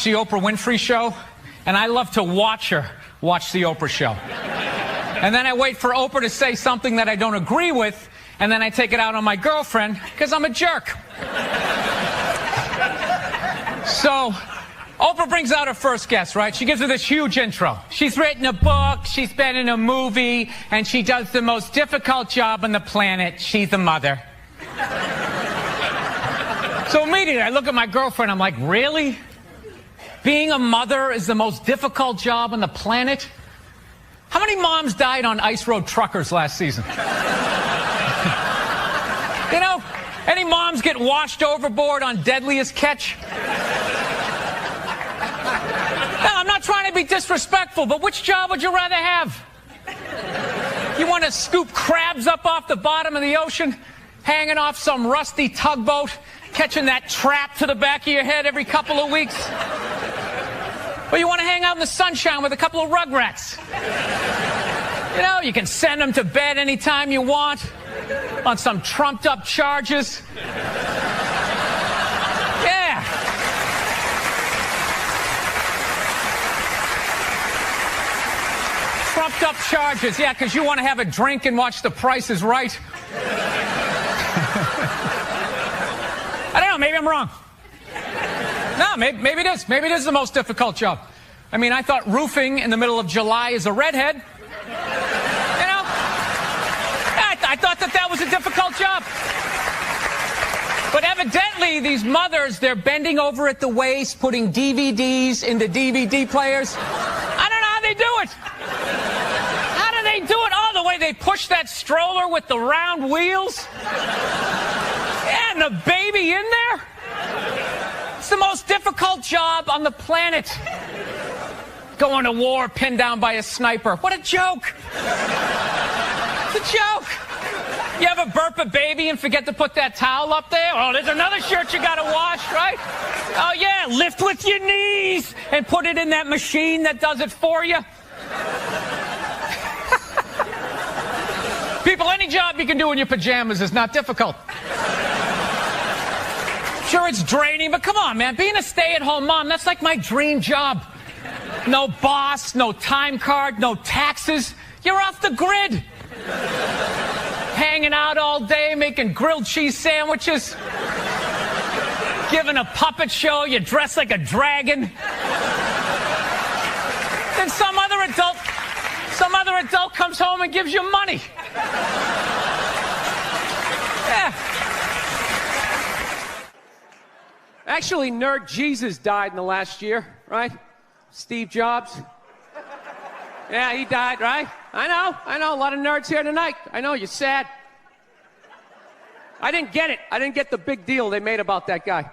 The Oprah Winfrey Show, and I love to watch her watch the Oprah Show. And then I wait for Oprah to say something that I don't agree with, and then I take it out on my girlfriend because I'm a jerk. So Oprah brings out her first guest, right? She gives her this huge intro. She's written a book, she's been in a movie, and she does the most difficult job on the planet. She's a mother. So immediately I look at my girlfriend, I'm like, really? Being a mother is the most difficult job on the planet? How many moms died on ice road truckers last season? You know, any moms get washed overboard on Deadliest Catch? Now, I'm not trying to be disrespectful, but which job would you rather have? You want to scoop crabs up off the bottom of the ocean, hanging off some rusty tugboat, catching that trap to the back of your head every couple of weeks? Or you want to hang out in the sunshine with a couple of rugrats? You know, you can send them to bed anytime you want on some trumped-up charges. Yeah. Trumped-up charges, yeah, because you want to have a drink and watch The Price is Right. I don't know, maybe I'm wrong. No, maybe it is. Maybe it is the most difficult job. I mean, I thought roofing in the middle of July as a redhead. You know? I thought that was a difficult job. But evidently, these mothers, they're bending over at the waist, putting DVDs into DVD players. I don't know how they do it. How do they do it? Oh, the way they push that stroller with the round wheels. Yeah, and the baby in there. It's the most difficult job on the planet. Going to war pinned down by a sniper. What a joke. It's a joke. You ever burp a baby and forget to put that towel up there? Oh, there's another shirt you gotta wash, right? Oh yeah, lift with your knees and put it in that machine that does it for you. People, any job you can do in your pajamas is not difficult. Sure, it's draining, but come on, man. Being a stay-at-home mom, that's like my dream job. No boss, no time card, no taxes. You're off the grid. Hanging out all day, making grilled cheese sandwiches. Giving a puppet show, you dress like a dragon. Then some other adult comes home and gives you money. Yeah. Actually, Nerd Jesus died in the last year, right? Steve Jobs. Yeah, he died, right? I know. A lot of nerds here tonight. I know, you're sad. I didn't get it. I didn't get the big deal they made about that guy.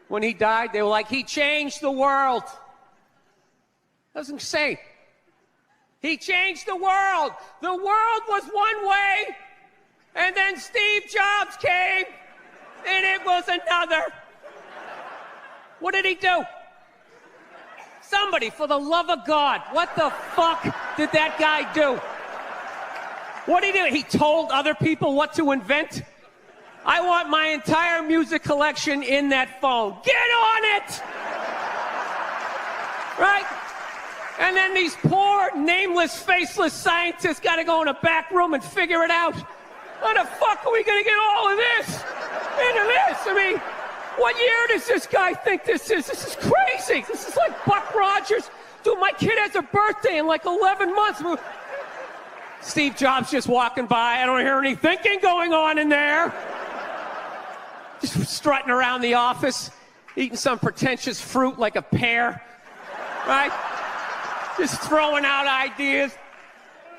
When he died, they were like, he changed the world. That's insane. He changed the world. The world was one way, and then Steve Jobs came, and it was another. What did he do? Somebody, for the love of God, what the fuck did that guy do? What did he do? He told other people what to invent? I want my entire music collection in that phone. Get on it! Right? And then these poor, nameless, faceless scientists got to go in a back room and figure it out. How the fuck are we going to get all of this into this? I mean, what year does this guy think this is? This is crazy. This is like Buck Rogers. Dude, my kid has a birthday in like 11 months. Steve Jobs just walking by. I don't hear any thinking going on in there. Just strutting around the office, eating some pretentious fruit like a pear. Right? Just throwing out ideas.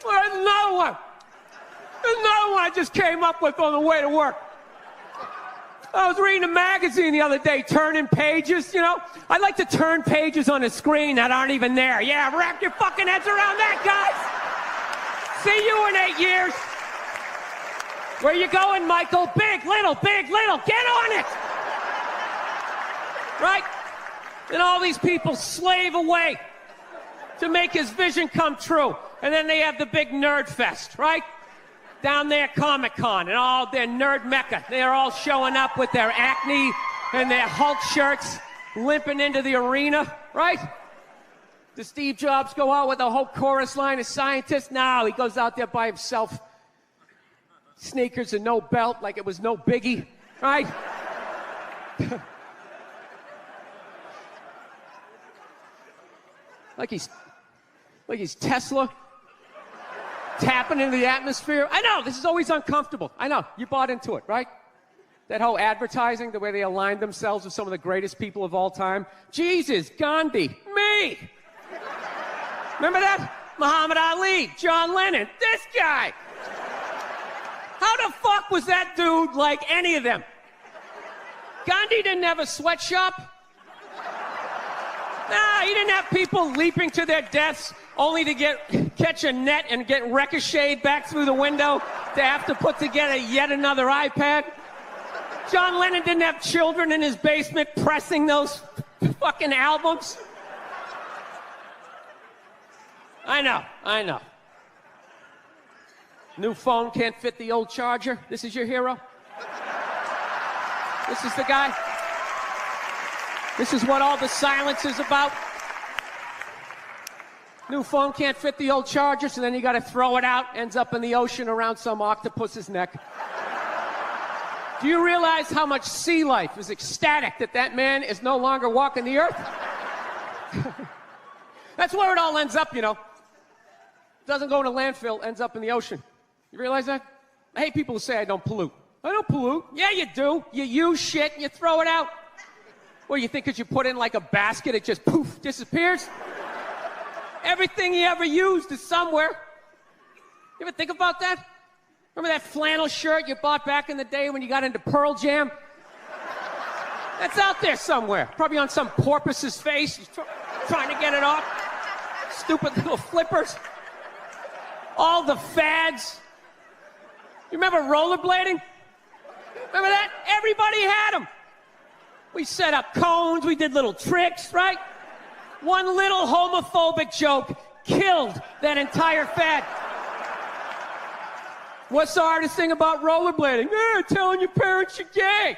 There's another one. There's another one I just came up with on the way to work. I was reading a magazine the other day, turning pages, you know. I like to turn pages on a screen that aren't even there. Yeah, wrap your fucking heads around that, guys. See you in 8 years. Where you going, Michael? Big, little, get on it. Right? And all these people slave away to make his vision come true. And then they have the big nerd fest, right? Down there, Comic-Con, and all their nerd mecca. They're all showing up with their Acne and their Hulk shirts limping into the arena, right? Does Steve Jobs go out with a whole chorus line of scientists? No, he goes out there by himself. Sneakers and no belt, like it was no biggie, right? like he's Tesla, tapping into the atmosphere. I know, this is always uncomfortable. I know, you bought into it, right? That whole advertising, the way they aligned themselves with some of the greatest people of all time. Jesus, Gandhi, me. Remember that? Muhammad Ali, John Lennon, this guy. How the fuck was that dude like any of them? Gandhi didn't have a sweatshop. Nah, he didn't have people leaping to their deaths only to catch a net and get ricocheted back through the window to have to put together yet another iPad. John Lennon didn't have children in his basement pressing those fucking albums. I know. New phone can't fit the old charger. This is your hero? This is the guy? This is what all the silence is about? New phone can't fit the old charger, so then you gotta throw it out, ends up in the ocean around some octopus's neck. Do you realize how much sea life is ecstatic that that man is no longer walking the earth? That's where it all ends up, you know. Doesn't go in a landfill, ends up in the ocean. You realize that? I hate people who say I don't pollute. I don't pollute. Yeah, you do. You use shit and you throw it out. Well, you think because you put it in like a basket, it just poof, disappears? Everything you ever used is somewhere. You ever think about that? Remember that flannel shirt you bought back in the day when you got into Pearl Jam? That's out there somewhere. Probably on some porpoise's face. He's trying to get it off. Stupid little flippers. All the fads. You remember rollerblading? Remember that? Everybody had them. We set up cones, we did little tricks, right? One little homophobic joke killed that entire fad. What's the hardest thing about rollerblading? Telling your parents you're gay.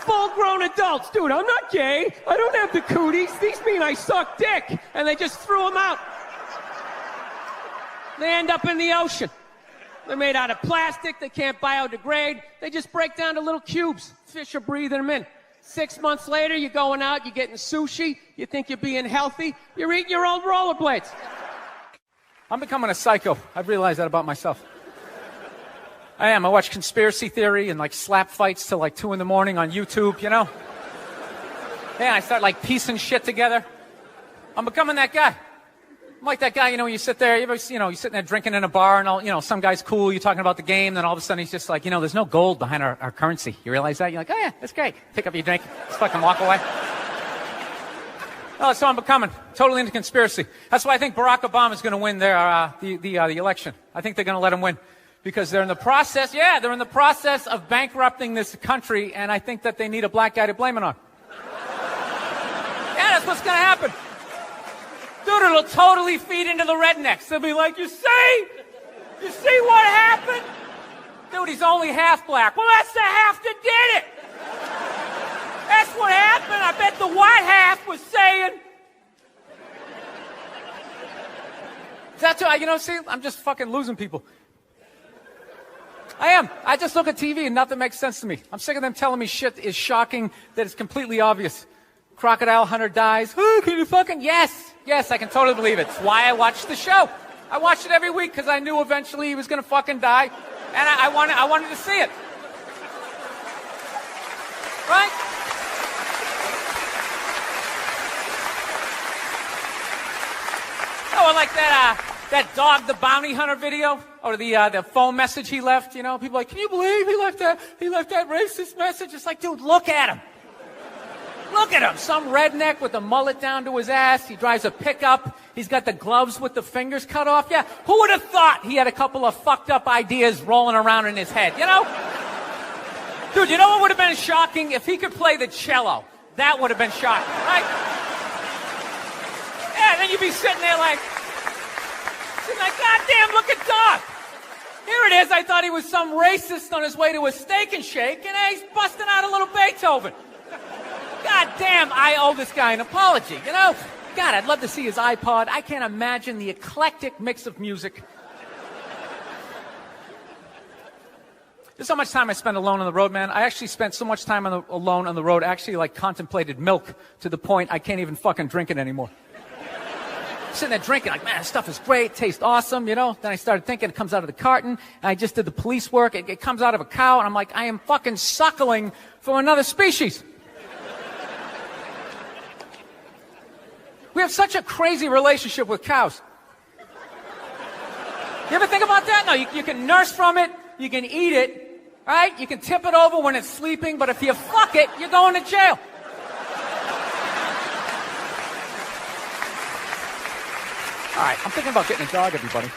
Full-grown adults. Dude, I'm not gay. I don't have the cooties. These mean I suck dick. And they just threw them out. They end up in the ocean. They're made out of plastic. They can't biodegrade. They just break down to little cubes. Fish are breathing them in. 6 months later, you're going out, you're getting sushi. You think you're being healthy. You're eating your old rollerblades. I'm becoming a psycho. I've realized that about myself. I am. I watch conspiracy theory and like slap fights till like 2 a.m. on YouTube, you know? Yeah, I start like piecing shit together. I'm becoming that guy. I'm like that guy, you know, when you sit there, you're sitting there drinking in a bar and all, you know, some guy's cool, you're talking about the game, then all of a sudden he's just like, you know, there's no gold behind our currency. You realize that? You're like, oh yeah, that's great. Pick up your drink, just fucking walk away. Oh, so I'm becoming totally into conspiracy. That's why I think Barack Obama is going to win the election. I think they're going to let him win because they're in the process of bankrupting this country, and I think that they need a black guy to blame it on. Yeah, that's what's going to happen. Dude, it'll totally feed into the rednecks. They'll be like, you see what happened? Dude, he's only half black. Well, that's the half that did it. That's what happened. I bet the white half was saying. That's what, you know, see, I'm just fucking losing people. I am. I just look at TV and nothing makes sense to me. I'm sick of them telling me shit is shocking, that it's completely obvious. Crocodile hunter dies. Oh, can you fucking... Yes, I can totally believe it. It's why I watched the show. I watched it every week because I knew eventually he was going to fucking die, and I wanted to see it. Right? Oh, I like that dog, the bounty hunter video, or the phone message he left. You know, people are like, can you believe he left that racist message? It's like, dude, look at him. Look at him. Some redneck with a mullet down to his ass. He drives a pickup. He's got the gloves with the fingers cut off. Yeah, who would have thought he had a couple of fucked up ideas rolling around in his head, you know? Dude, you know what would have been shocking? If he could play the cello. That would have been shocking, right? Yeah, then you'd be sitting there like, goddamn, look at Doc. Here it is. I thought he was some racist on his way to a steak and shake, and he's busting out a little Beethoven. God God damn, I owe this guy an apology, you know? God, I'd love to see his iPod. I can't imagine the eclectic mix of music. There's so much time I spend alone on the road, man. I actually spent so much time alone on the road, actually like contemplated milk to the point I can't even fucking drink it anymore. Sitting there drinking, like, man, this stuff is great, tastes awesome, you know? Then I started thinking it comes out of the carton, and I just did the police work. It comes out of a cow, and I'm like, I am fucking suckling from another species. We have such a crazy relationship with cows. You ever think about that? No, you can nurse from it, you can eat it, right? You can tip it over when it's sleeping, but if you fuck it, you're going to jail. All right, I'm thinking about getting a dog, everybody.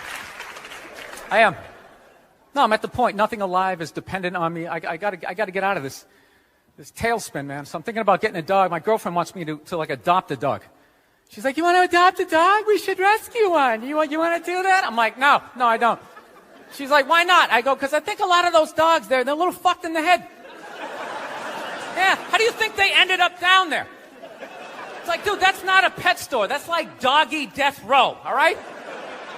I am. No, I'm at the point. Nothing alive is dependent on me. I gotta get out of this tailspin, man. So I'm thinking about getting a dog. My girlfriend wants me to like adopt a dog. She's like, you want to adopt a dog? We should rescue one. You want to do that? I'm like, no, I don't. She's like, why not? I go, because I think a lot of those dogs they're a little fucked in the head. Yeah, how do you think they ended up down there? It's like, dude, that's not a pet store. That's like doggy death row, all right?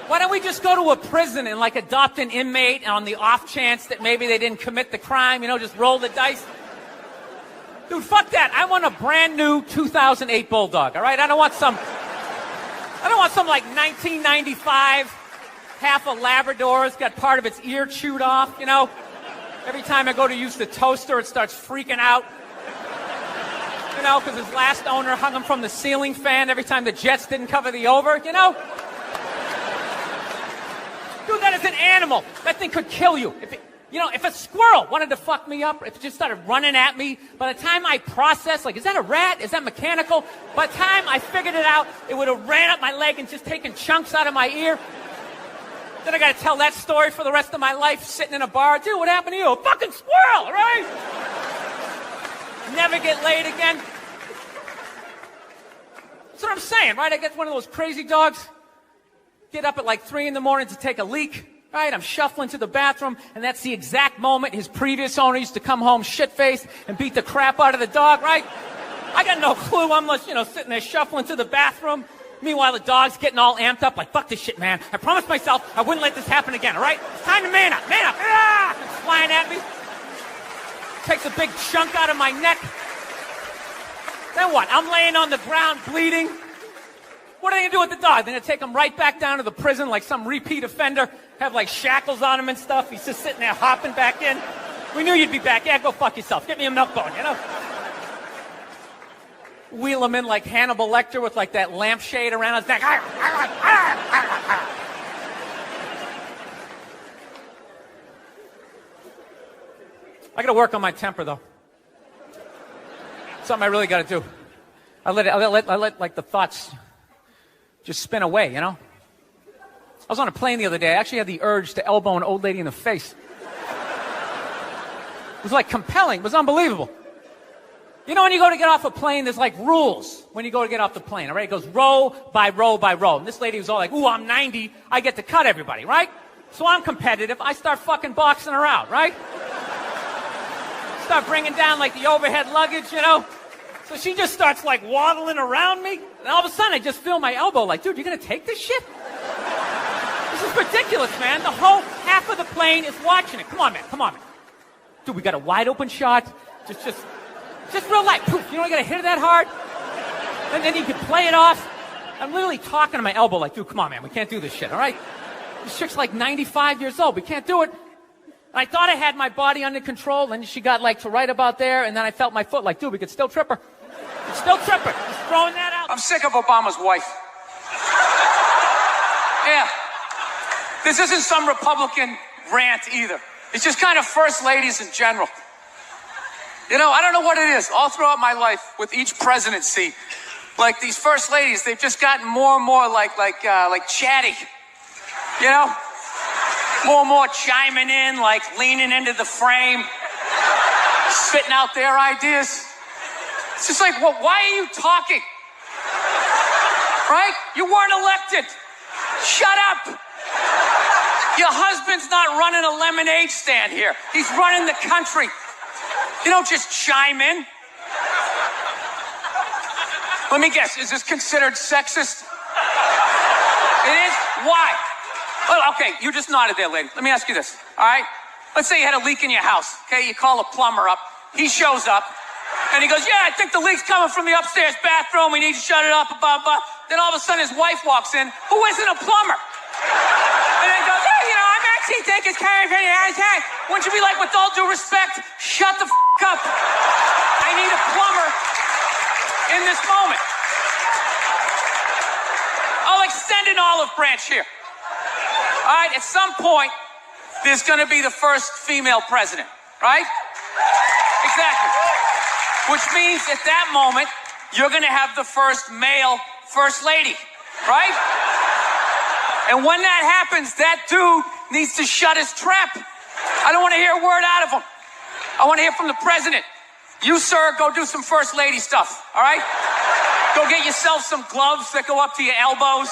Why don't we just go to a prison and like adopt an inmate on the off chance that maybe they didn't commit the crime, you know, just roll the dice? Dude, fuck that. I want a brand new 2008 Bulldog, all right? I don't want some like 1995, half a Labrador. It's got part of its ear chewed off, you know? Every time I go to use the toaster, it starts freaking out. You know, because his last owner hung him from the ceiling fan every time the Jets didn't cover the over, you know? Dude, that is an animal. That thing could kill you. If a squirrel wanted to fuck me up, if it just started running at me, by the time I processed, like, is that a rat? Is that mechanical? By the time I figured it out, it would have ran up my leg and just taken chunks out of my ear. Then I got to tell that story for the rest of my life, sitting in a bar. Dude, what happened to you? A fucking squirrel, right? Never get laid again. That's what I'm saying, right? I get one of those crazy dogs, get up at like 3 in the morning to take a leak. Right, I'm shuffling to the bathroom, and that's the exact moment his previous owner used to come home shit-faced and beat the crap out of the dog, right? I got no clue. I'm just, sitting there shuffling to the bathroom. Meanwhile, the dog's getting all amped up, like, fuck this shit, man. I promised myself I wouldn't let this happen again, all right? It's time to man up, man up. Ah! It's flying at me. Takes a big chunk out of my neck. Then what? I'm laying on the ground bleeding. What are they going to do with the dog? They're going to take him right back down to the prison like some repeat offender, have like shackles on him and stuff. He's just sitting there hopping back in. We knew you'd be back. Yeah, go fuck yourself. Get me a milk bone, you know? Wheel him in like Hannibal Lecter with like that lampshade around his neck. I got to work on my temper, though. Something I really got to do. I let like the thoughts just spin away, you know? I was on a plane the other day. I actually had the urge to elbow an old lady in the face. It was like compelling. It was unbelievable. You know, when you go to get off a plane, there's like rules when you go to get off the plane, all right? It goes row by row by row. And this lady was all like, ooh, I'm 90. I get to cut everybody, right? So I'm competitive. I start fucking boxing her out, right? Start bringing down like the overhead luggage, you know? So she just starts like waddling around me. And all of a sudden I just feel my elbow like, dude, you're going to take this shit? This is ridiculous, man. The whole half of the plane is watching it. Come on, man. Come on, man. Dude, we got a wide open shot. Just real light. Poof. You don't got to hit it that hard. And then you can play it off. I'm literally talking to my elbow like, dude, come on, man. We can't do this shit, all right? This chick's like 95 years old. We can't do it. And I thought I had my body under control. And she got like to right about there. And then I felt my foot like, dude, we could still trip her. Still trip her. Just throwing that out. I'm sick of Obama's wife. Yeah. This isn't some Republican rant either. It's just kind of first ladies in general. You know, I don't know what it is. All throughout my life, with each presidency, like these first ladies, they've just gotten more and more like chatty. You know, more and more chiming in, like leaning into the frame, spitting out their ideas. It's just like, well, why are you talking? Right? You weren't elected. Shut up. Your husband's not running a lemonade stand here. He's running the country. You don't just chime in. Let me guess, is this considered sexist? It is? Why? Well, okay, you just nodded there, lady. Let me ask you this, all right? Let's say you had a leak in your house, okay? You call a plumber up. He shows up, and he goes, yeah, I think the leak's coming from the upstairs bathroom. We need to shut it up, blah, blah. Then all of a sudden his wife walks in, who isn't a plumber. And then he goes, hey, I'm actually thinking it's kind of pretty nice. Wouldn't you be like, with all due respect, shut the up. I need a plumber in this moment. I'll extend an olive branch here. All right, at some point, there's going to be the first female president, right? Exactly. Which means at that moment, you're going to have the first male first lady, right? And when that happens, that dude needs to shut his trap. I don't want to hear a word out of him. I want to hear from the president. You, sir, go do some first lady stuff, all right? Go get yourself some gloves that go up to your elbows.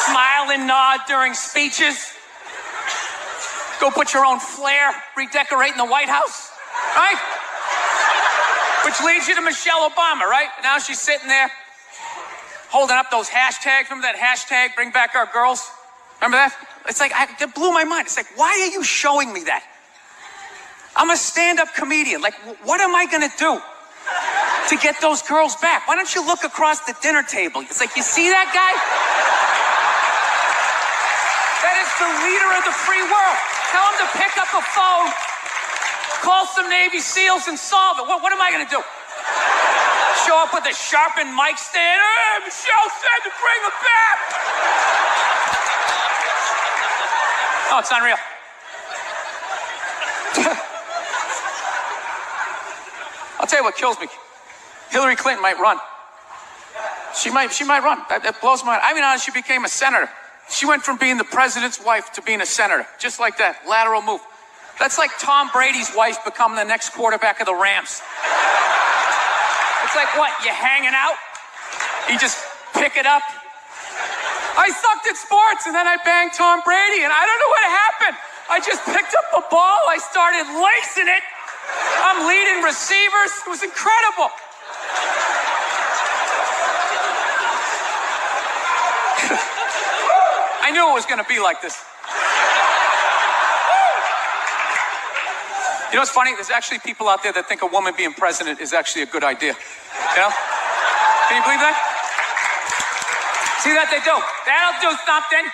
Smile and nod during speeches. Go put your own flair, redecorating the White House, right? Which leads you to Michelle Obama, right? Now she's sitting there holding up those hashtags. Remember that hashtag, bring back our girls? Remember that? It's like, it blew my mind. It's like, why are you showing me that? I'm a stand-up comedian. Like, what am I going to do to get those girls back? Why don't you look across the dinner table? It's like, you see that guy? That is the leader of the free world. Tell him to pick up a phone, call some Navy SEALs and solve it. What am I going to do? Show up with a sharpened mic stand? Hey, Michelle said to bring him back. Oh, it's unreal. I'll tell you what kills me. Hillary Clinton might run. She might run. That blows my mind. I mean, honestly, she became a senator. She went from being the president's wife to being a senator. Just like that. Lateral move. That's like Tom Brady's wife becoming the next quarterback of the Rams. It's like, what, you hanging out? You just pick it up? I sucked at sports, and then I banged Tom Brady, and I don't know what happened. I just picked up the ball. I started lacing it. I'm leading receivers. It was incredible. I knew it was going to be like this. You know what's funny? There's actually people out there that think a woman being president is actually a good idea. You know? Can you believe that? See that they do? That'll do something.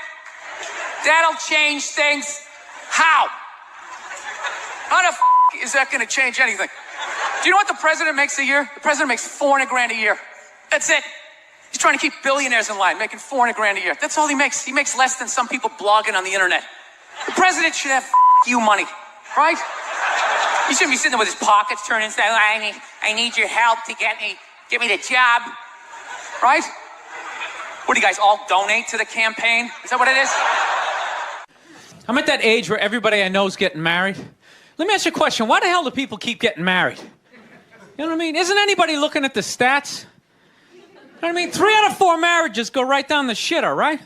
That'll change things. How? How the is that going to change anything? Do you know what the president makes a year? The president makes $400 grand a year. That's it. He's trying to keep billionaires in line, making $400 grand a year. That's all he makes. He makes less than some people blogging on the internet. The president should have you money, right? He shouldn't be sitting there with his pockets turned and saying, I need your help to get me the job, right? What do you guys all donate to the campaign? Is that what it is? I'm at that age where everybody I know is getting married. Let me ask you a question. Why the hell do people keep getting married? You know what I mean? Isn't anybody looking at the stats? You know what I mean? 3 out of 4 marriages go right down the shitter, right?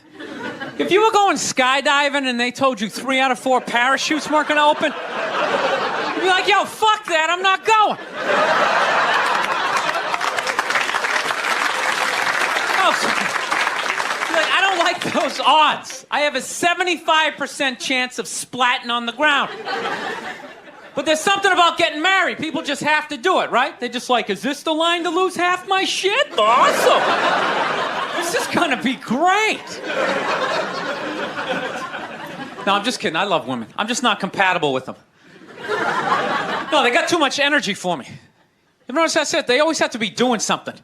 If you were going skydiving and they told you 3 out of 4 parachutes weren't going to open, you'd be like, yo, fuck that, I'm not going. Like, I don't like those odds. I have a 75% chance of splatting on the ground. But there's something about getting married. People just have to do it, right? They're just like, is this the line to lose half my shit? Awesome. This is gonna be great. No, I'm just kidding. I love women. I'm just not compatible with them. No, they got too much energy for me. You notice that's it? They always have to be doing something.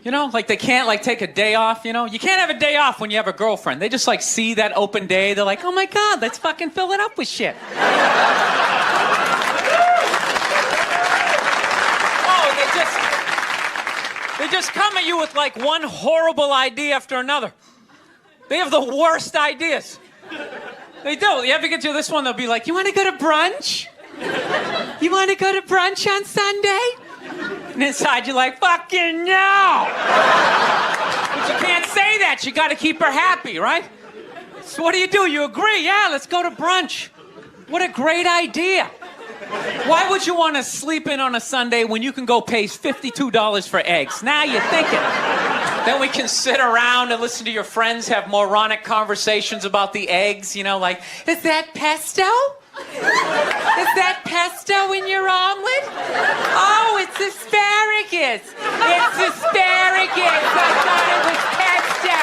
You know, like they can't like take a day off, you know? You can't have a day off when you have a girlfriend. They just like see that open day. They're like, oh my God, let's fucking fill it up with shit. They just come at you with like one horrible idea after another. They have the worst ideas. They do. You ever get to this one, they'll be like, you want to go to brunch? You want to go to brunch on Sunday? And inside you're like, fucking no! But you can't say that. You got to keep her happy, right? So what do? You agree? Yeah, let's go to brunch. What a great idea. Why would you want to sleep in on a Sunday when you can go pay $52 for eggs? Now you're thinking. Then we can sit around and listen to your friends have moronic conversations about the eggs, you know, like, is that pesto? Is that pesto in your omelet? Oh, it's asparagus. It's asparagus. I thought it was pesto.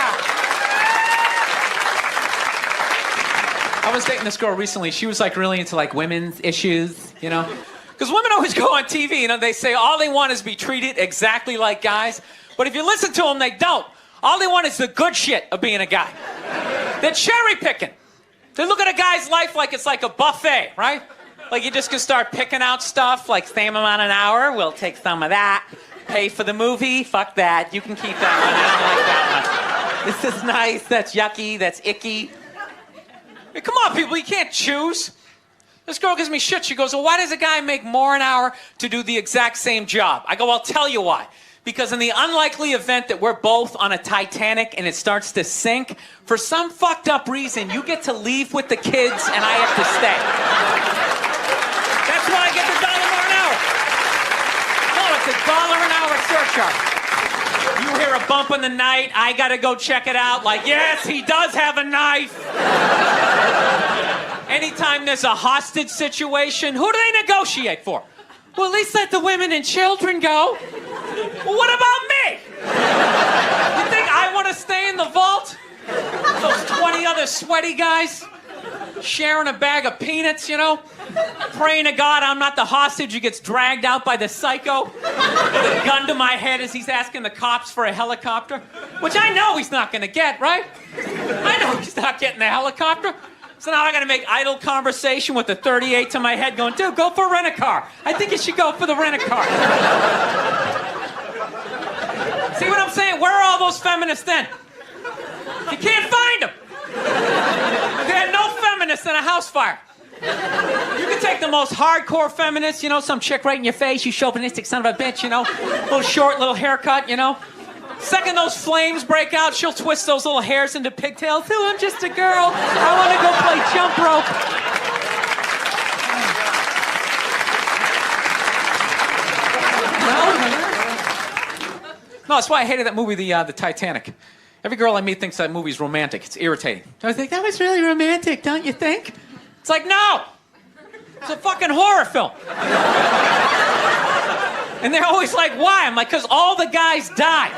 I was dating this girl recently. She was like really into like women's issues, you know? Because women always go on TV, you know, they say all they want is to be treated exactly like guys. But if you listen to them, they don't. All they want is the good shit of being a guy. They're cherry picking. They look at a guy's life like it's like a buffet, right? Like you just can start picking out stuff, like same amount an hour, we'll take some of that. Pay for the movie, fuck that. You can keep that one, I don't like that one. This is nice, that's yucky, that's icky. Hey, come on, people, you can't choose. This girl gives me shit. She goes, well, why does a guy make more an hour to do the exact same job? I go, I'll tell you why. Because in the unlikely event that we're both on a Titanic and it starts to sink, for some fucked up reason, you get to leave with the kids and I have to stay. That's why I get the $1 more an hour. No, it's $1 an hour surcharge. You hear a bump in the night, I gotta go check it out. Like, yes, he does have a knife. Anytime there's a hostage situation, who do they negotiate for? Well, at least let the women and children go. Well, what about me? You think I want to stay in the vault? Those 20 other sweaty guys sharing a bag of peanuts, you know? Praying to God I'm not the hostage who gets dragged out by the psycho with a gun to my head as he's asking the cops for a helicopter, which I know he's not going to get, right? I know he's not getting the helicopter. So now I got to make idle conversation with the 38 to my head going, dude, go for rent-a-car. I think you should go for the rent-a-car. See what I'm saying? Where are all those feminists then? You can't find them. They had no feminists in a house fire. You can take the most hardcore feminist, you know, some chick right in your face, you chauvinistic son of a bitch, you know, little short, little haircut, you know. Second those flames break out, she'll twist those little hairs into pigtails. Oh, I'm just a girl. I want to go play jump rope. No, that's why I hated that movie, the Titanic. Every girl I meet thinks that movie's romantic. It's irritating. I think that was really romantic, don't you think? It's like, no! It's a fucking horror film. And they're always like, why? I'm like, because all the guys die.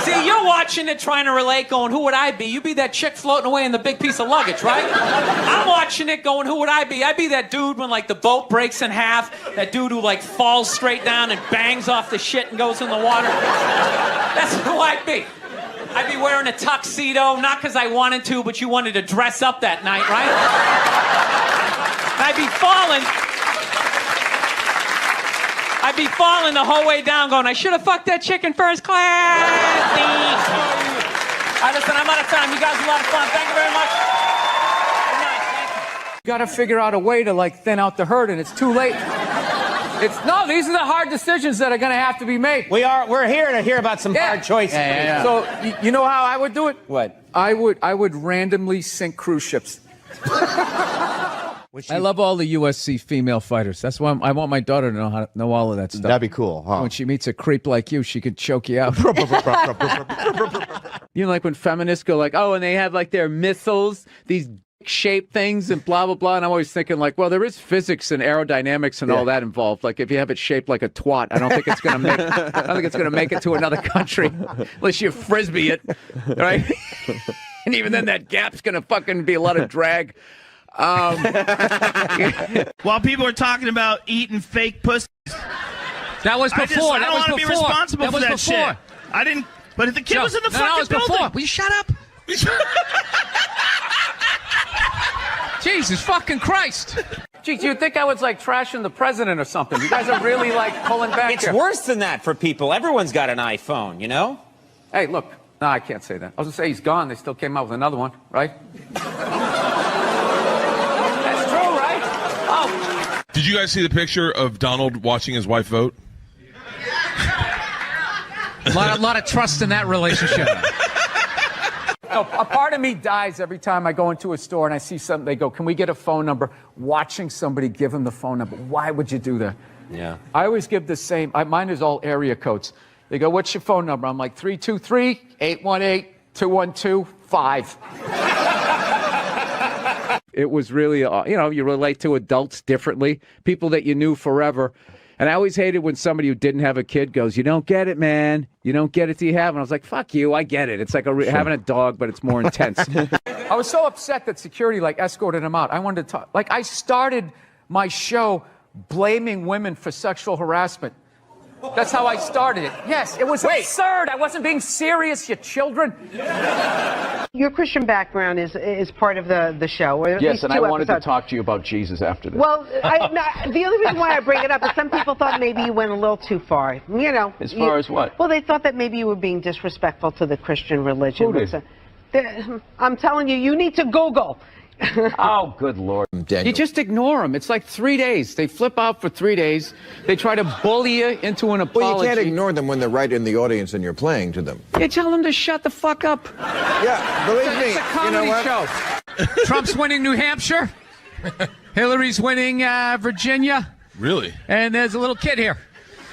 See, you're watching it trying to relate, going, who would I be? You'd be that chick floating away in the big piece of luggage, right? I'm watching it going, who would I be? I'd be that dude when, like, the boat breaks in half, that dude who, like, falls straight down and bangs off the shit and goes in the water. That's who I'd be. I'd be wearing a tuxedo, not because I wanted to, but you wanted to dress up that night, right? I'd be falling the whole way down going, I should have fucked that chick in first class. All right, listen, I'm out of time. You guys are a lot of fun. Thank you very much. Good night. Thank you. You got to figure out a way to, like, thin out the herd, and it's too late. These are the hard decisions that are going to have to be made. We're here to hear about some hard choices. Yeah. So, you know how I would do it? What? I would randomly sink cruise ships. I love all the USC female fighters. That's why I want my daughter to know all of that stuff. That'd be cool, huh? When she meets a creep like you, she could choke you out. You know, like when feminists go like, oh, and they have like their missiles, these shaped things and blah, blah, blah. And I'm always thinking like, well, there is physics and aerodynamics and all that involved. Like if you have it shaped like a twat, I don't think it's going to make it to another country unless you frisbee it, right? And even then that gap's going to fucking be a lot of drag. While people are talking about eating fake pussies. That was before. I don't want to be responsible for that shit. I didn't. But if the kid was in the fucking building. Before. Will you shut up? Jesus fucking Christ. Geez, you'd think I was like trashing the president or something. You guys are really like pulling back It's here. worse than that for people. Everyone's got an iPhone, you know? Hey, look. No, I can't say that. I was going to say he's gone. They still came out with another one, right? That's true, right? Oh. Did you guys see the picture of Donald watching his wife vote? A lot of trust in that relationship. A part of me dies every time I go into a store and I see something. They go, "Can we get a phone number?" Watching somebody give them the phone number. Why would you do that? Yeah. I always give the same. Mine is all area codes. They go, "What's your phone number?" I'm like 323-818-212-5. It was really, you relate to adults differently, people that you knew forever. And I always hated when somebody who didn't have a kid goes, "You don't get it, man. You don't get it till you have." And I was like, "Fuck you, I get it. It's like having a dog, but it's more intense." I was so upset that security escorted him out. I wanted to talk. I started my show blaming women for sexual harassment. That's how I started it. Yes, it was absurd. I wasn't being serious, you children. Your Christian background is part of the show. Or yes, and I wanted episodes. to talk to you about Jesus after this. Well, the only reason why I bring it up is some people thought maybe you went a little too far. As far as what? Well, they thought that maybe you were being disrespectful to the Christian religion. Who did? I'm telling you, you need to Google. Oh, good Lord. Daniel. You just ignore them. It's like 3 days. They flip out for 3 days. They try to bully you into an apology. Well, you can't ignore them when they're right in the audience and you're playing to them. You tell them to shut the fuck up. Yeah, believe me. It's a comedy show. Trump's winning New Hampshire. Hillary's winning Virginia. Really? And there's a little kid here.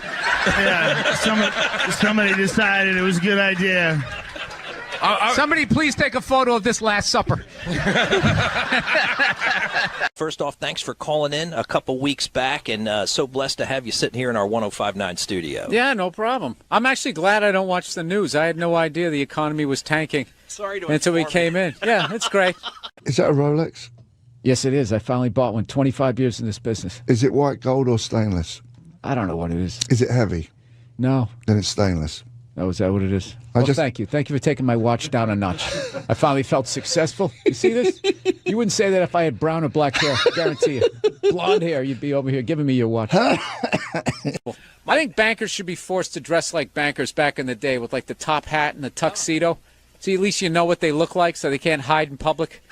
Yeah, somebody decided it was a good idea. Somebody please take a photo of this Last Supper. First off, thanks for calling in a couple weeks back, and so blessed to have you sitting here in our 105.9 studio. Yeah, no problem. I'm actually glad I don't watch the news. I had no idea the economy was tanking until we came in. Yeah, it's great. Is that a Rolex? Yes, it is. I finally bought one. 25 years in this business. Is it white gold or stainless? I don't know what it is. Is it heavy? No. Then it's stainless. Oh, is that what it is? Well, thank you. Thank you for taking my watch down a notch. I finally felt successful. You see this? You wouldn't say that if I had brown or black hair. I guarantee you. Blonde hair, you'd be over here giving me your watch. I think bankers should be forced to dress like bankers back in the day with the top hat and the tuxedo. So at least you know what they look like so they can't hide in public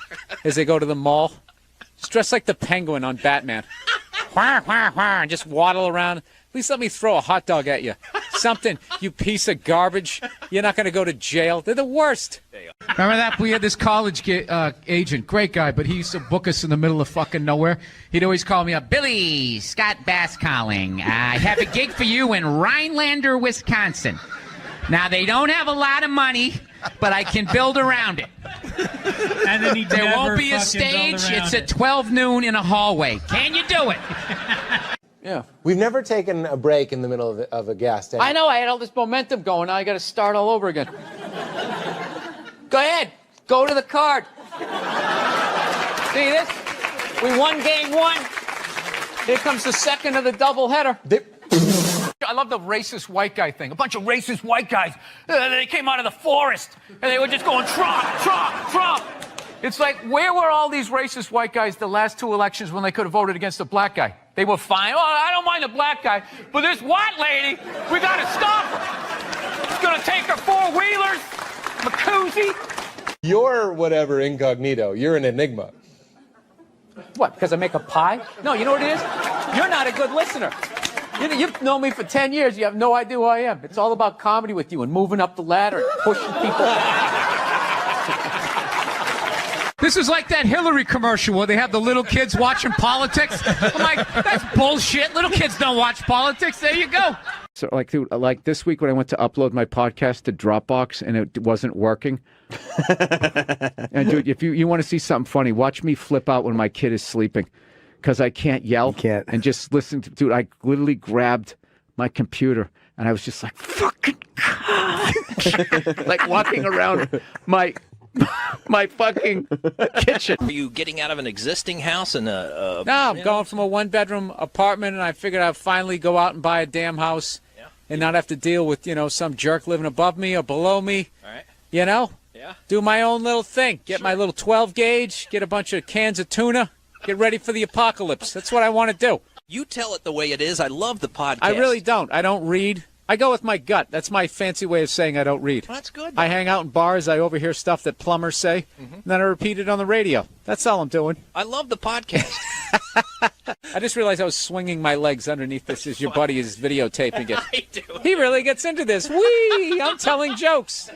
as they go to the mall. Just dress like the Penguin on Batman. And just waddle around. At least let me throw a hot dog at you. Something, you piece of garbage. You're not going to go to jail. They're the worst. Remember that? We had this college agent, great guy, but he used to book us in the middle of fucking nowhere. He'd always call me up, "Billy, Scott Bass calling. I have a gig for you in Rhinelander, Wisconsin. Now, they don't have a lot of money, but I can build around it. And then there won't be a stage. It's at 12 noon in a hallway. Can you do it?" Yeah. We've never taken a break in the middle of a gas tank. I know. I had all this momentum going. Now I got to start all over again. Go ahead. Go to the card. See this? We won game one. Here comes the second of the doubleheader. I love the racist white guy thing. A bunch of racist white guys. They came out of the forest, and they were just going, "Trump, Trump, Trump." It's like, where were all these racist white guys the last two elections when they could have voted against the black guy? They were fine. "Oh, I don't mind the black guy, but this white lady, we got to stop her. She's going to take her four-wheelers, Macuzzi." You're whatever incognito. You're an enigma. What, because I make a pie? No, you know what it is? You're not a good listener. You've known me for 10 years. You have no idea who I am. It's all about comedy with you and moving up the ladder and pushing people. This is like that Hillary commercial where they have the little kids watching politics. I'm like, that's bullshit. Little kids don't watch politics. There you go. So, dude, this week when I went to upload my podcast to Dropbox and it wasn't working. And, dude, if you want to see something funny, watch me flip out when my kid is sleeping because I can't yell. You can't. And just listen to, dude, I literally grabbed my computer and I was just like, fucking God. Like walking around my fucking kitchen. Are you getting out of an existing house and No, I'm going from a one-bedroom apartment, and I figured I'd finally go out and buy a damn house and not have to deal with, some jerk living above me or below me. All right. Yeah. Do my own little thing. Get my little 12 gauge, get a bunch of cans of tuna, get ready for the apocalypse. That's what I want to do. You tell it the way it is. I love the podcast. I really don't. I don't read. I go with my gut. That's my fancy way of saying I don't read. Well, that's good. I hang out in bars. I overhear stuff that plumbers say, and then I repeat it on the radio. That's all I'm doing. I love the podcast. I just realized I was swinging my legs underneath this as your buddy is videotaping it. I do. He really gets into this. Whee! I'm telling jokes.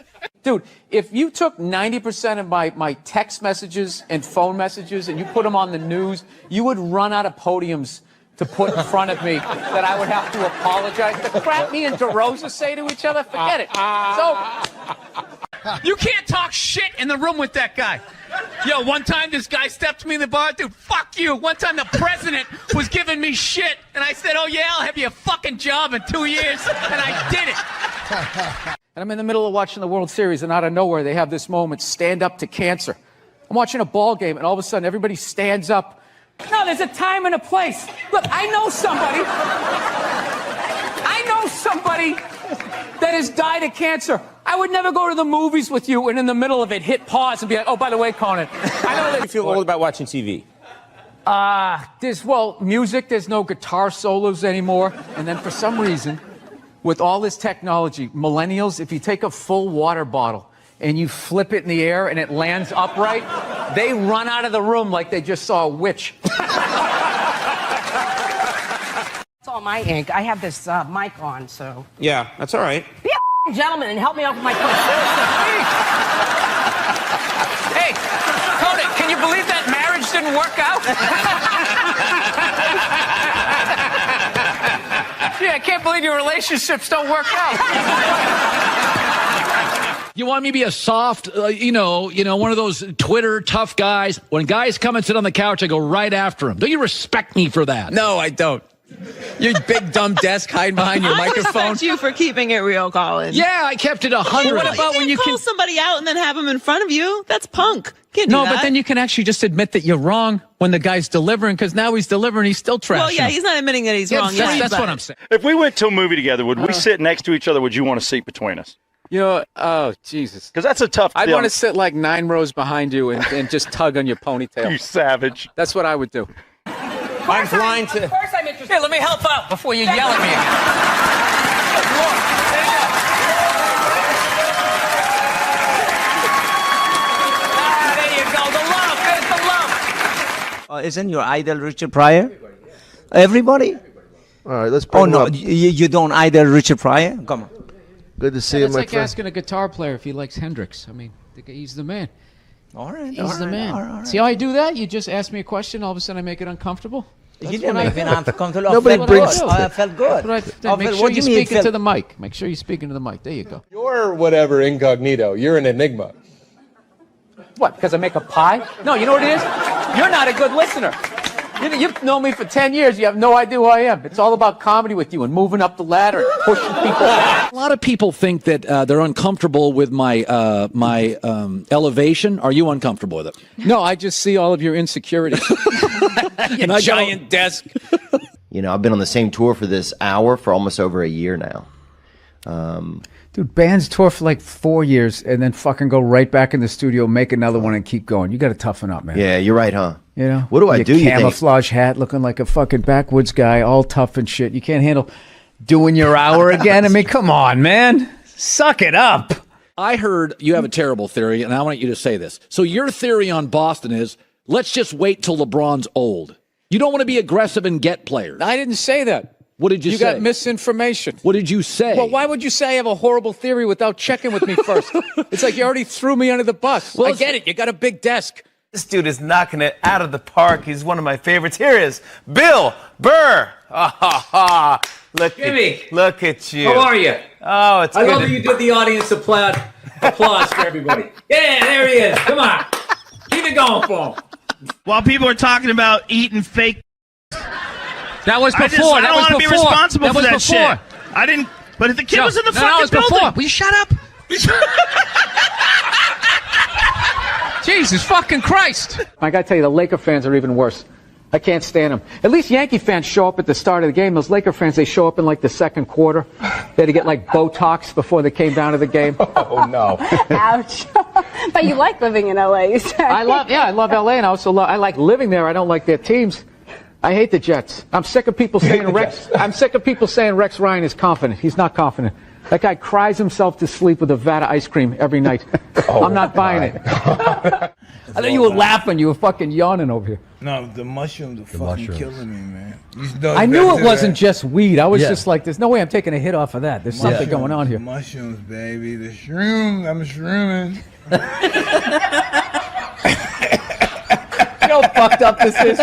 Dude, if you took 90% of my text messages and phone messages and you put them on the news, you would run out of podiums to put in front of me that I would have to apologize. The crap me and DeRosa say to each other, forget it. So You can't talk shit in the room with that guy. Yo, one time this guy stepped to me in the bar. Dude, fuck you. One time the president was giving me shit, and I said, oh, yeah, I'll have you a fucking job in 2 years, and I did it. And I'm in the middle of watching the World Series, and out of nowhere, they have this moment, stand up to cancer. I'm watching a ball game, and all of a sudden, everybody stands up. No, there's a time and a place. Look, I know somebody that has died of cancer. I would never go to the movies with you and in the middle of it hit pause and be like, oh, by the way, Conan, I know that You feel old about watching TV? there's music, there's no guitar solos anymore. And then for some reason, with all this technology, millennials, if you take a full water bottle and you flip it in the air and it lands upright, they run out of the room like they just saw a witch. It's all my ink. I have this mic on, so. Yeah, that's all right. Be a gentleman and help me out with my question. Hey, Conan, can you believe that marriage didn't work out? Yeah, I can't believe your relationships don't work out. You want me to be a soft, one of those Twitter tough guys? When guys come and sit on the couch, I go right after them. Don't you respect me for that? No, I don't. Your big dumb desk hiding behind your microphone. I respect you for keeping it real, Colin. Yeah, I kept it 100. What about when you call somebody out and then have them in front of you? That's punk. Can't do that. But then you can actually just admit that you're wrong when the guy's delivering, because now he's delivering, he's still trashing. Well, yeah, he's not admitting that he's wrong. That's what I'm saying. If we went to a movie together, would we sit next to each other? Would you want a seat between us? Oh, Jesus. Because that's a tough I'd deal. want to sit like 9 rows behind you and just tug on your ponytail. You savage. That's what I would do. I'm blind to... Of course I'm interested. Here, let me help out before you yell at me again. There you go. The love. There's the love. Isn't your idol Richard Pryor? Everybody? All right, let's bring him up. You don't idol Richard Pryor? Come on. Good to see It's you, my like friend. asking a guitar player if he likes Hendrix. I mean, he's the man. All right. He's the man. All right. See how I do that? You just ask me a question, all of a sudden I make it uncomfortable. You didn't make me uncomfortable. Nobody brings... I felt good. Make sure you're speaking to the mic. Make sure you're speaking to the mic. There you go. You're whatever incognito. You're an enigma. What, because I make a pie? No, you know what it is? You're not a good listener. You've known me for 10 years. You have no idea who I am. It's all about comedy with you and moving up the ladder and pushing people back. A lot of people think that they're uncomfortable with my elevation. Are you uncomfortable with it? No, I just see all of your insecurities. And a giant desk. I've been on the same tour for this hour for almost over a year now. Dude, bands tour for like 4 years and then fucking go right back in the studio, make another one, and keep going. You got to toughen up, man. Yeah, you're right, huh? You know? What do I do, you think? Camouflage hat, looking like a fucking backwoods guy, all tough and shit. You can't handle doing your hour again? I mean, come on, man. Suck it up. I heard you have a terrible theory, and I want you to say this. So your theory on Boston is, let's just wait till LeBron's old. You don't want to be aggressive and get players. I didn't say that. What did you say? You got misinformation. What did you say? Well, why would you say I have a horrible theory without checking with me first? It's like you already threw me under the bus. Well, I get it. You got a big desk. This dude is knocking it out of the park. He's one of my favorites. Here is Bill Burr. Look at you. How are you? Oh, it's good. I love that you did the audience applause for everybody. Yeah, there he is. Come on. Keep it going for him. While people are talking about eating fake... That was before. I don't want to be responsible for that shit. I didn't... But if the kid was in the fucking building... Before. Will you shut up? Jesus fucking Christ. I got to tell you, the Laker fans are even worse. I can't stand them. At least Yankee fans show up at the start of the game. Those Laker fans, they show up in like the second quarter. They had to get like Botox before they came down to the game. Oh, no. Ouch. But you like living in LA, you said. I love LA, and I also I like living there. I don't like their teams. I hate the Jets. I'm sick of people saying Rex. I'm sick of people saying Rex Ryan is confident. He's not confident. That guy cries himself to sleep with a vat of ice cream every night. I'm not buying it. I thought you were laughing. You were fucking yawning over here. No, the mushrooms are fucking mushrooms. killing me, man. You know I knew better it wasn't than just weed. I was Yeah. just like, there's no way I'm taking a hit off of that. There's something going on here. Mushrooms, baby. The shrooms. I'm shrooming. You know how fucked up this is?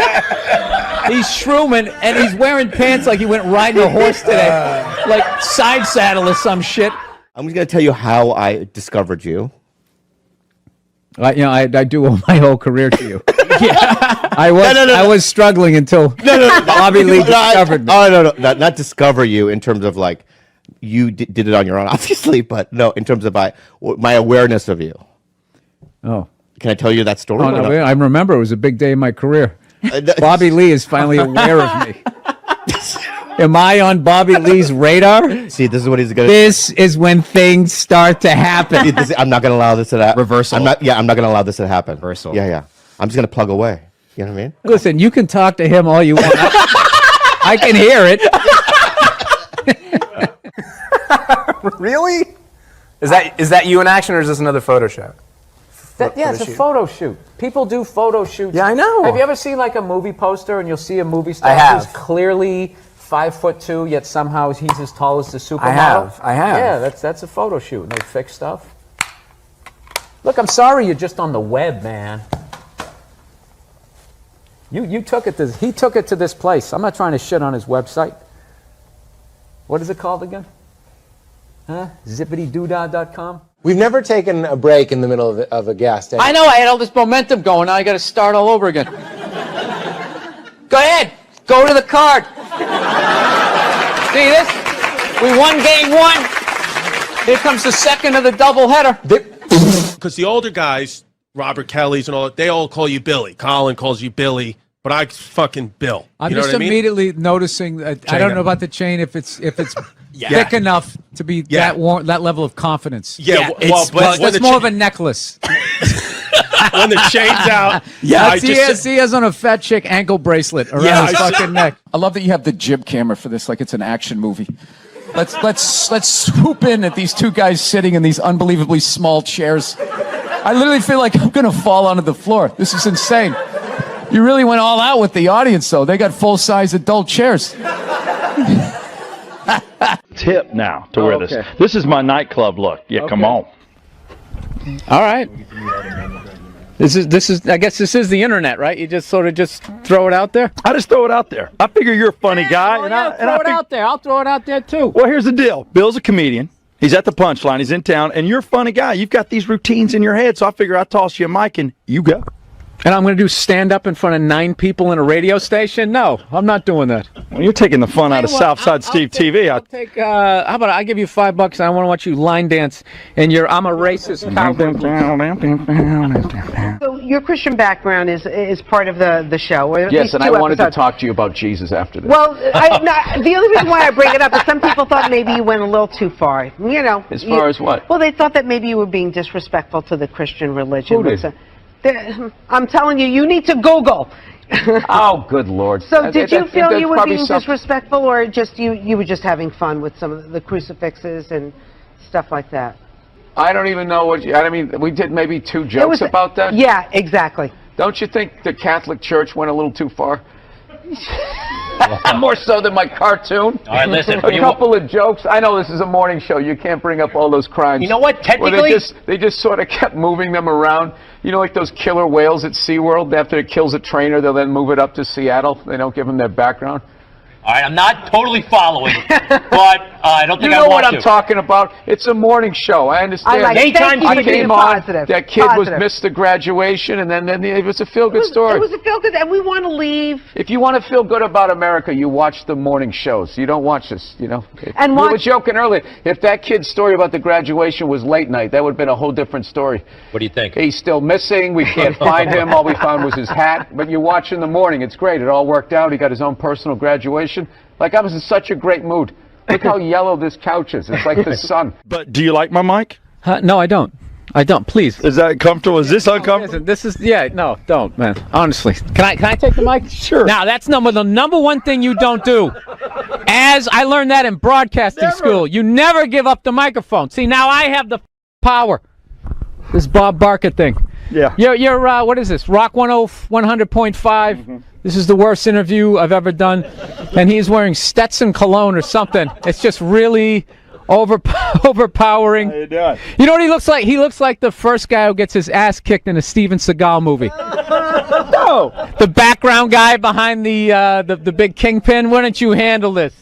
He's shrooming, and he's wearing pants like he went riding a horse today. Like side saddle or some shit. I'm just going to tell you how I discovered you. I do owe my whole career to you. I was struggling until Bobby Lee discovered me. Oh, no. Not discover you in terms of like, you did it on your own, obviously, but no, in terms of my awareness of you. Oh. Can I tell you that story? Oh, no, I remember it was a big day in my career. Bobby Lee is finally aware of me. Am I on Bobby Lee's radar? See, this is what he's going to... This is when things start to happen. I'm not going to allow this to happen. Reversal. I'm not going to allow this to happen. Reversal. Yeah. I'm just going to plug away. You know what I mean? Listen, you can talk to him all you want. I can hear it. Really? Is that you in action, or is this another photo shoot? It's a photo shoot. People do photo shoots. Yeah, I know. Have you ever seen like a movie poster and you'll see a movie star I have. who's clearly 5'2", yet somehow he's as tall as the supermodel? I have. Yeah, that's a photo shoot. And they fix stuff. Look, I'm sorry you're just on the web, man. He took it to this place. I'm not trying to shit on his website. What is it called again? Huh? Zippitydoodah.com? We've never taken a break in the middle of a gas station. I know, I had all this momentum going. Now I got to start all over again. Go ahead. Go to the card. See this? We won game one. Here comes the second of the doubleheader. Because the older guys, Robert Kelly's and all that, they all call you Billy. Colin calls you Billy, but I fucking Bill. I'm you know just what I mean? immediately noticing that I don't know about the chain if it's thick enough to be that level of confidence. Yeah, it's more of a necklace. When the chain's out, he has on a fat chick ankle bracelet around his fucking neck. I love that you have the jib camera for this, like it's an action movie. Let's swoop in at these two guys sitting in these unbelievably small chairs. I literally feel like I'm gonna fall onto the floor. This is insane. You really went all out with the audience, though. They got full-size adult chairs. Tip now to wear this. This is my nightclub look. Yeah, come on. All right. This is. I guess this is the internet, right? You just sort of throw it out there. I just throw it out there. I figure you're a funny guy, throw it out there. I'll throw it out there too. Well, here's the deal. Bill's a comedian. He's at the Punchline. He's in town, and you're a funny guy. You've got these routines in your head, so I figure I'll toss you a mic and you go. And I'm going to do stand-up in front of 9 people in a radio station? No, I'm not doing that. Well, you're taking the fun out of Southside Steve TV. I'll take, how about I give you $5 and I want to watch you line dance and I'm a racist cowboy. So your Christian background is part of the show. Or at Yes, least and I 2 wanted episodes. to talk to you about Jesus after this. Well, the only reason why I bring it up is some people thought maybe you went a little too far. You know. As far as what? Well, they thought that maybe you were being disrespectful to the Christian religion. Who did? I'm telling you, you need to Google. Oh, good Lord. So did you feel you were being some... disrespectful, or just you were just having fun with some of the crucifixes and stuff like that? I don't even know what I mean, we did maybe 2 jokes about that? Yeah, exactly. Don't you think the Catholic Church went a little too far? More so than my cartoon. All right, listen. A couple of jokes. I know this is a morning show. You can't bring up all those crimes. You know what? Technically, they just sort of kept moving them around. You know, like those killer whales at SeaWorld. After it kills a trainer, they'll then move it up to Seattle. They don't give them their background. all right, I'm not totally following, but I don't think you I know want what to. I'm talking about. It's a morning show. I understand. I came on. Positive. That kid Positive. missed the graduation, and then it was a feel-good story. It was a feel-good, and we want to leave. If you want to feel good about America, you watch the morning shows. You don't watch this, you know. And we were joking earlier. If that kid's story about the graduation was late night, that would have been a whole different story. What do you think? He's still missing. We can't find him. All we found was his hat. But you watch in the morning. It's great. It all worked out. He got his own personal graduation. Like, I was in such a great mood. Look how yellow this couch is. It's like the sun. But do you like my mic? No, I don't. I don't. Please. Is that comfortable? Is this uncomfortable? This is no, don't, man. Honestly, can I take the mic? Sure. Now that's the number one thing you don't do. As I learned that in broadcasting school, you never give up the microphone. See, now I have the power. This Bob Barker thing. Yeah. You're what is this? Rock 100.5. This is the worst interview I've ever done, and he's wearing Stetson cologne or something. It's just really overpowering. How you doing? You know what he looks like? He looks like the first guy who gets his ass kicked in a Steven Seagal movie. No. The background guy behind the big kingpin. Why don't you handle this?